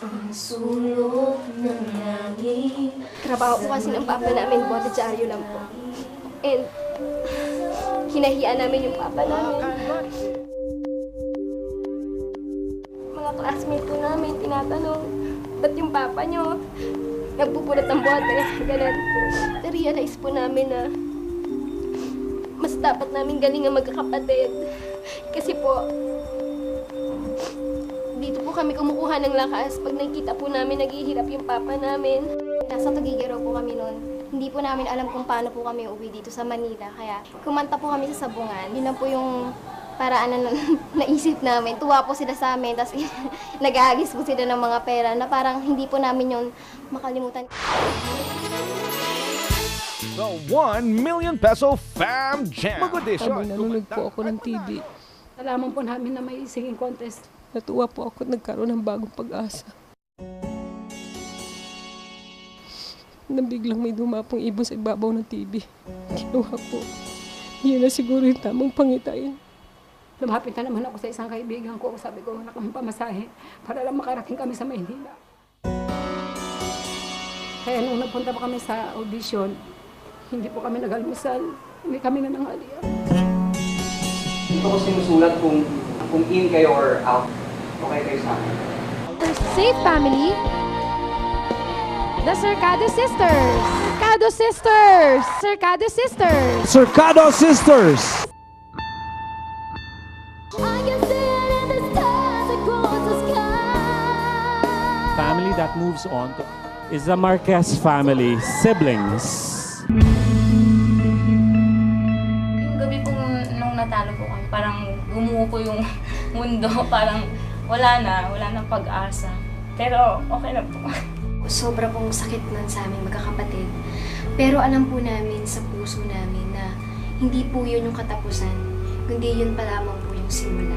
Ang sulok ng langit. Trabaho po kasi ng papa namin, bodydyaryo lang po. And hinahiya namin yung papa namin. Mga classmate po namin, tinatanong, ba't yung papa nyo nagpupulot ng bote? Ganun. Na-realize po namin na mas dapat namin galing ang magkakapatid. Kasi po, dito po kami kumukuha ng lakas pag nakikita po namin naghihirap yung papa namin. Nasa Tuguegarao po kami noon. Hindi po namin alam kung paano po kami uwi dito sa Manila. Kaya kumanta po kami sa sabungan. Yun na po yung paraan na naisip namin. Tuwa po sila sa amin. Tapos nag-aagis po sila ng mga pera na parang hindi po namin yun makalimutan. The 1 million peso Fam Jam. Habang nanonood po ako ng TV, Nalaman po namin na may singing contest. natuwa po ako at nagkaroon ng bagong pag-asa. Nang biglang may dumapong ibon sa ibabaw ng TV. Kinuha po. Yun na siguro yung tamang pangitain. Lumapit na naman ako sa isang kaibigan ko. Sabi ko, anak, ang pamasahe para lang makarating kami sa Maynila. Kaya nung nagpunta pa kami sa audition, hindi po kami nag-almusal. Hindi kami nanangalian. Dito ko sinusulat kung in kayo or out. Okay kayo sa akin. Safe Family, the Cercado Sisters. Cercado Sisters. Cercado Sisters. Cercado Sisters. Family that moves on is the Marquez family, siblings. Yung gabi po nung natalo po kami, parang gumuho po yung mundo. Parang wala nang pag-asa. Pero okay na po. Sobra pong sakit nun sa amin magkakapatid. Pero alam po namin sa puso namin na hindi po yun yung katapusan, kundi yun pa lamang po yung simula.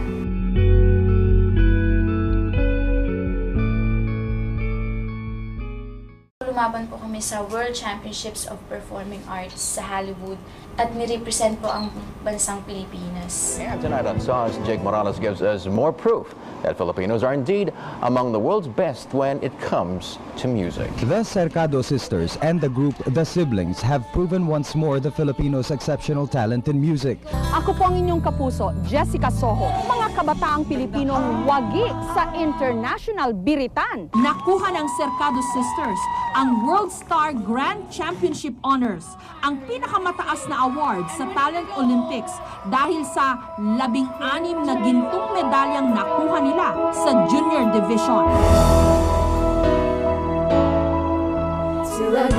Lumaban po kami sa World Championships of Performing Arts sa Hollywood at nirepresent po ang bansang Pilipinas. And tonight on SARS, Jake Morales gives us more proof that Filipinos are indeed among the world's best when it comes to music. The Cercado Sisters and the group The Siblings have proven once more the Filipinos' exceptional talent in music. Ako po ang inyong kapuso, Jessica Soho. Mga kabataang Pilipinong wagi sa international biritan. Nakuha ng Cercado Sisters ang World Star Grand Championship Honors, ang pinakamataas na award sa Talent Olympics dahil sa 16 na gintong medalyang nakuha nila sa Junior Division. Sila